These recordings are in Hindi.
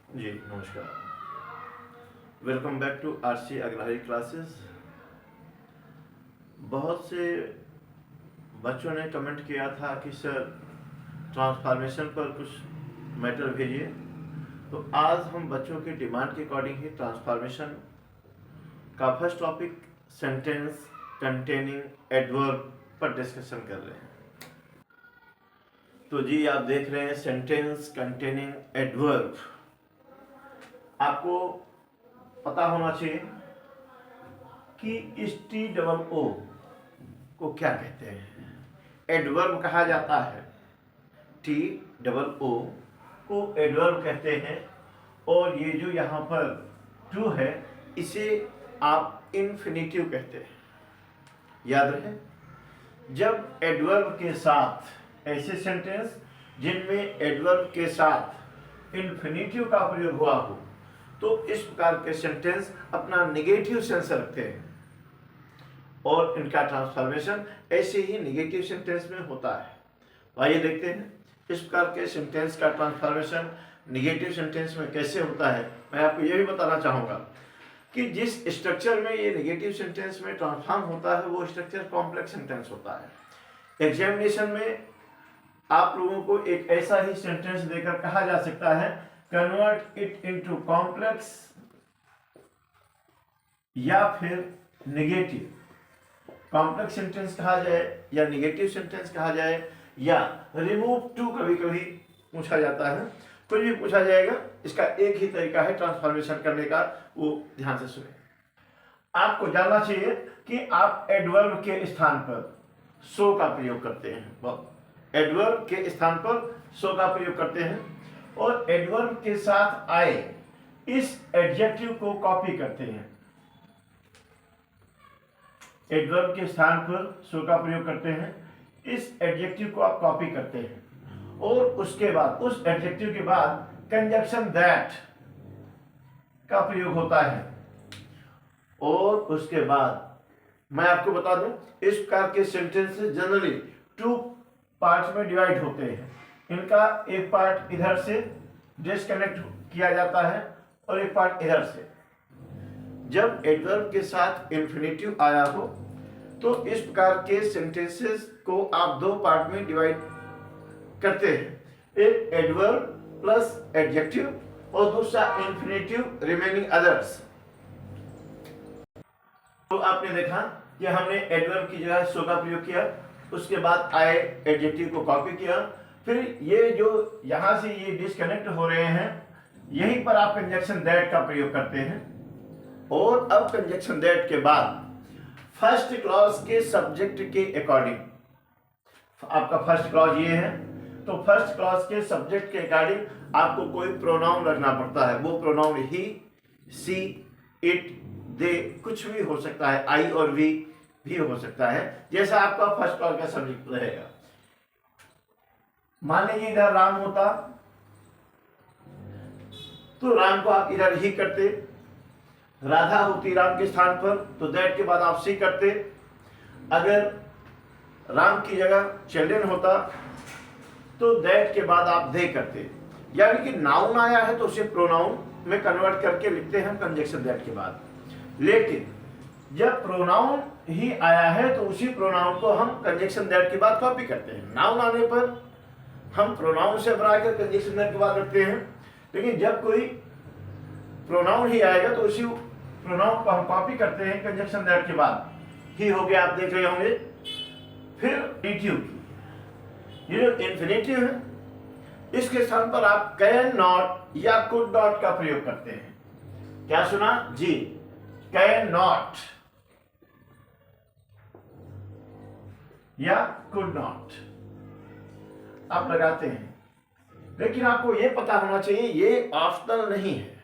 जी नमस्कार। Welcome back to RC Agrahari classes. बहुत से बच्चों ने कमेंट किया था कि सर ट्रांसफॉर्मेशन पर कुछ मैटर भेजिए, तो आज हम बच्चों की डिमांड के अकॉर्डिंग ही ट्रांसफॉर्मेशन का first topic sentence containing adverb पर डिस्कशन कर रहे हैं। तो जी आप देख रहे हैं सेंटेंस कंटेनिंग एडवर्ब। आपको पता होना चाहिए कि इस टी डबल ओ को क्या कहते हैं। एडवर्ब कहा जाता है, टी डबल ओ को एडवर्ब कहते हैं। और ये जो यहाँ पर टू है इसे आप इन्फिनिटिव कहते हैं। याद रहे, जब एडवर्ब के साथ ऐसे सेंटेंस जिनमें एडवर्ब के साथ इन्फिनिटिव का प्रयोग हुआ हो तो इस प्रकार के सेंटेंस अपना नेगेटिव सेंस रखते हैं और इनका ट्रांसफॉर्मेशन ऐसे ही नेगेटिव सेंटेंस में होता है। तो आइए देखते हैं इस प्रकार के सेंटेंस का ट्रांसफॉर्मेशन नेगेटिव सेंटेंस में कैसे होता है। मैं आपको यह भी बताना चाहूँगा कि जिस स्ट्रक्चर में ये नेगेटिव सेंटेंस में ट्रांसफॉर्म होता है वो स्ट्रक्चर कॉम्प्लेक्स सेंटेंस होता है। एग्जामिनेशन में आप लोगों को एक ऐसा ही सेंटेंस देकर कहा जा सकता है कन्वर्ट इट इनटू कॉम्प्लेक्स या फिर नेगेटिव। कॉम्प्लेक्स सेंटेंस कहा जाए या नेगेटिव सेंटेंस कहा जाए या रिमूव टू कभी कभी पूछा जाता है, कुछ भी पूछा जाएगा। इसका एक ही तरीका है ट्रांसफॉर्मेशन करने का, वो ध्यान से सुने। आपको जानना चाहिए कि आप एडवर्ब के स्थान पर सो का प्रयोग करते हैं। एडवर्ब के स्थान पर सो का प्रयोग करते हैं और एडवर्ब के साथ आए इस एडजेक्टिव को कॉपी करते हैं। एडवर्ब के स्थान पर सो का प्रयोग करते हैं, इस एडजेक्टिव को आप कॉपी करते हैं और उसके बाद उस एडजेक्टिव के बाद कंजक्शन दैट का प्रयोग होता है। और उसके बाद मैं आपको बता दूं इस प्रकार के सेंटेंसेस जनरली टू पार्ट्स में डिवाइड होते हैं। इनका एक पार्ट इधर से डिस्कनेक्ट किया जाता है और एक पार्ट इधर से। जब एडवर्ब के साथ इन्फिनिटिव आया हो तो इस प्रकार के सेंटेंसेस को आप दो पार्ट में डिवाइड करते हैं, एक एडवर्ब प्लस एडजेक्टिव और दूसरा इन्फिनिटिव रिमेनिंग अदर्स। तो आपने देखा कि हमने एडवर्ब की जगह सो का प्रयोग किया, उसके बाद आए एडजेक्टिव को कॉपी किया, फिर ये जो यहां से ये डिस्कनेक्ट हो रहे हैं यहीं पर आप कंजक्शन दैट का प्रयोग करते हैं। और अब कंजक्शन दैट के बाद फर्स्ट क्लॉज के सब्जेक्ट के अकॉर्डिंग, आपका फर्स्ट क्लॉज ये है तो फर्स्ट क्लॉज के सब्जेक्ट के अकॉर्डिंग आपको कोई प्रोनाउन रखना पड़ता है। वो प्रोनाउन ही, सी, इट, दे कुछ भी हो सकता है, आई और वी भी हो सकता है, जैसा आपका फर्स्ट क्लॉज का सब्जेक्ट रहेगा। मान लीजिए इधर राम होता तो राम को आप इधर ही करते, राधा होती राम के स्थान पर तो दैट के बाद आप सी करते। अगर राम की जगह चिल्ड्रन होता तो दैट के बाद आप दे करते। यानी कि नाउन आया है तो उसे प्रोनाउन में कन्वर्ट करके लिखते हैं कंजक्शन दैट के बाद। लेकिन जब प्रोनाउन ही आया है तो उसी प्रोनाउन को हम कंजक्शन दैट के बाद कॉपी करते हैं। नाउन आने पर हम प्रोनाउन से बनाकर कंजक्शन दैट के बाद रखते हैं, लेकिन जब कोई प्रोनाउन ही आएगा तो उसी प्रोनाउन को हम कॉपी करते हैं कंजक्शन दैट के बाद। ही हो गया, आप देख रहे होंगे। फिर इन्फिनिटिव, ये जो इन्फिनिटिव है इसके स्थान पर आप कैन नॉट या कुड नॉट का प्रयोग करते हैं। क्या सुना जी? कैन नॉट या कुड नॉट आप लगाते हैं। लेकिन आपको यह पता होना चाहिए ये ऑप्शनल नहीं है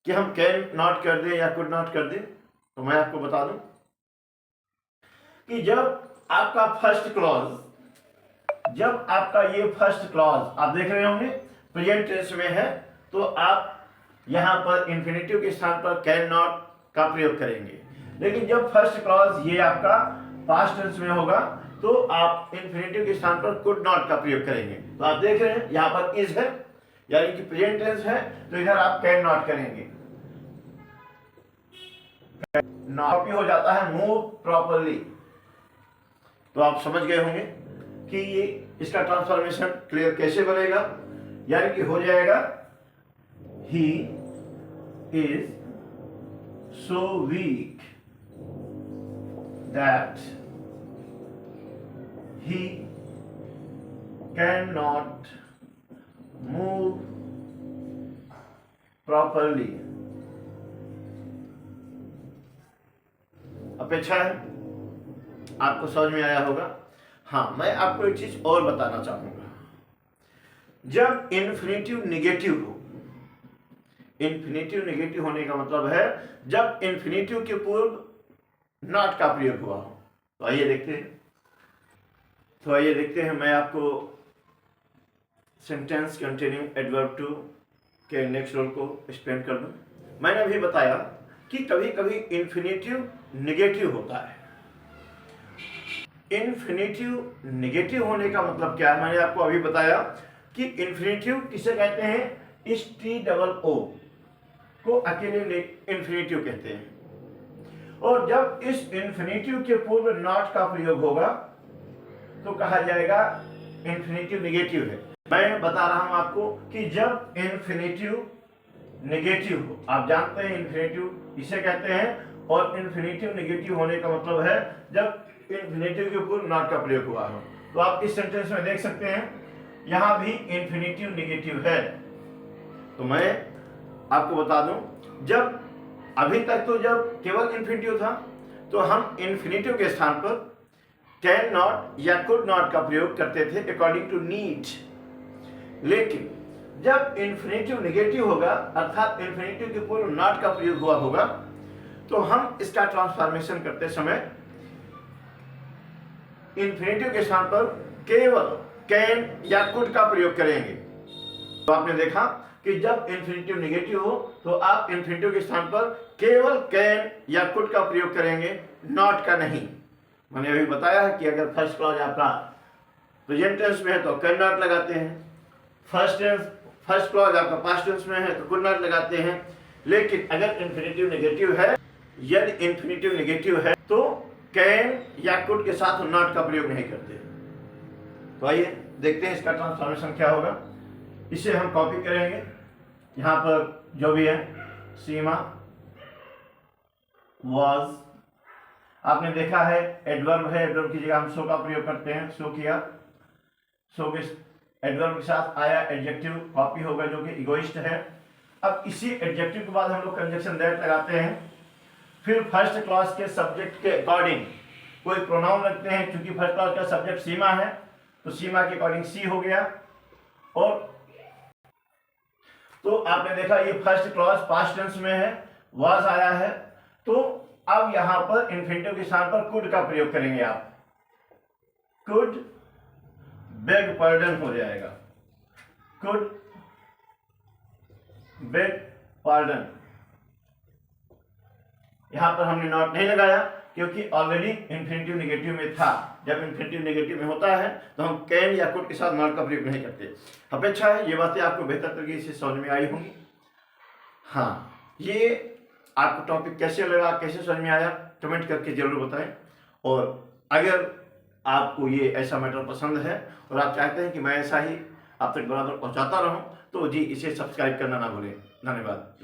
कि हम कैन नॉट कर दें या कुड नॉट कर दें। तो मैं आपको बता दूं कि जब आपका फर्स्ट क्लॉज, जब आपका ये फर्स्ट क्लॉज आप देख रहे होंगे प्रेजेंट टेंस में है तो आप यहां पर इन्फिनिटिव के स्थान पर कैन नॉट का प्रयोग करेंगे। लेकिन जब फर्स्ट क्लॉज ये आपका पास्ट टेंस में होगा तो आप इन्फिनिटिव के स्थान पर कुड नॉट का प्रयोग करेंगे। तो आप देख रहे हैं यहां पर इज है, यानी कि प्रेजेंट टेंस है तो इधर आप कैन नॉट करेंगे, कॉपी हो जाता है मूव प्रॉपरली। तो आप समझ गए होंगे कि ये इसका ट्रांसफॉर्मेशन क्लियर कैसे बनेगा, यानी कि हो जाएगा he is so weak that he can not move properly. अपेक्षा है आपको समझ में आया होगा। हाँ, मैं आपको एक चीज और बताना चाहूंगा। जब इन्फिनेटिव निगेटिव हो, इन्फिनेटिव निगेटिव होने का मतलब है जब इन्फिनेटिव के पूर्व नॉट का प्रयोग हुआ हो। तो आइए देखते हैं मैं आपको सेंटेंस कंटेनिंग एडवर्ब टू के नेक्स्ट रूल को एक्सप्लेन कर दूं। मैंने अभी बताया कि कभी कभी इन्फिनेटिव निगेटिव होता है। इन्फिनेटिव निगेटिव होने का मतलब क्या है, मैंने आपको अभी बताया कि इन्फिनेटिव किसे कहते हैं, STOO को अकेले इन्फिनेटिव कहते हैं। और जब इस इन्फिनेटिव के पूर्व नॉट का प्रयोग होगा तो कहा जाएगा इन्फिनेटिव निगेटिव है। मैं बता रहा हूं आपको कि जब इन्फिनेटिव निगेटिव हो, आप जानते हैं इन्फिनेटिव इसे कहते हैं, और इन्फिनेटिव निगेटिव होने का मतलब है जब इन्फिनेटिव के पूर्व नॉट का प्रयोग हुआ हो। तो आप इस सेंटेंस में देख सकते हैं यहां भी इन्फिनेटिव निगेटिव है। तो मैं आपको बता दूं, जब अभी तक तो जब केवल इन्फिनेटिव था तो हम इन्फिनेटिव के स्थान पर कैन नॉट या कुड नॉट का प्रयोग करते थे अकॉर्डिंग टू नीड। लेकिन जब इन्फिनेटिव निगेटिव होगा अर्थात इन्फिनेटिव के पूर्व नॉट का प्रयोग हुआ होगा तो हम इसका ट्रांसफॉर्मेशन करते समय इन्फिनेटिव के स्थान पर केवल कैन या कुड का प्रयोग करेंगे। तो आपने देखा कि जब इन्फिनेटिव निगेटिव हो तो आप इन्फिनेटिव के स्थान पर केवल कैन या कुड का प्रयोग करेंगे, नॉट का नहीं। मैंने अभी बताया है कि अगर फर्स्ट क्लॉज आपका प्रेजेंट टेंस में है तो कैन नॉट लगाते हैं, फर्स्ट क्लॉज आपका पास्ट टेंस में है तो कुड नॉट लगाते हैं। लेकिन अगर इन्फिनेटिव निगेटिव है, यदि इन्फिनेटिव निगेटिव है तो कैन या कुड के साथ नॉट का प्रयोग नहीं करते। तो आइए देखते हैं इसका ट्रांसफॉर्मेशन क्या होगा। इसे हम कॉपी करेंगे, यहां पर जो भी है सीमा वॉज, आपने देखा है एडवर्ब है, एडवर्ब की जगह हम सो का प्रयोग करते हैं, सो किया, सो के एडवर्ब के साथ आया एडजेक्टिव, कॉपी होगा जो कि इगोइस्ट है। अब इसी एडजेक्टिव के बाद हम लोग कंजक्शन दैट लगाते हैं, फिर फर्स्ट क्लॉज के सब्जेक्ट के अकॉर्डिंग कोई प्रोनाउन रखते हैं। क्योंकि फर्स्ट क्लॉज का सब्जेक्ट सीमा है तो सीमा के अकॉर्डिंग सी हो गया। और तो आपने देखा ये फर्स्ट क्लॉज पास्ट टेंस में है, वाज आया है, तो अब यहां पर इन्फिनेटिव के स्थान पर कुड का प्रयोग करेंगे आप, कुड बेग पार्डन हो जाएगा, कुड बेग पार्डन। यहां पर हमने नॉट नहीं लगाया क्योंकि ऑलरेडी इन्फिनेटिव निगेटिव में था। जब इन्फिनेटिव निगेटिव में होता है तो हम कैन या कुड के साथ नॉट का प्रयोग नहीं करते। अपेक्षा है ये बातें आपको बेहतर तरीके से समझ में आई होंगी। हाँ, ये आपको टॉपिक कैसे लगा, कैसे समझ में आया, कमेंट करके जरूर बताएं। और अगर आपको ये ऐसा मैटर पसंद है और आप चाहते हैं कि मैं ऐसा ही आप तक बराबर पहुंचाता रहूं तो जी इसे सब्सक्राइब करना ना भूलें। धन्यवाद।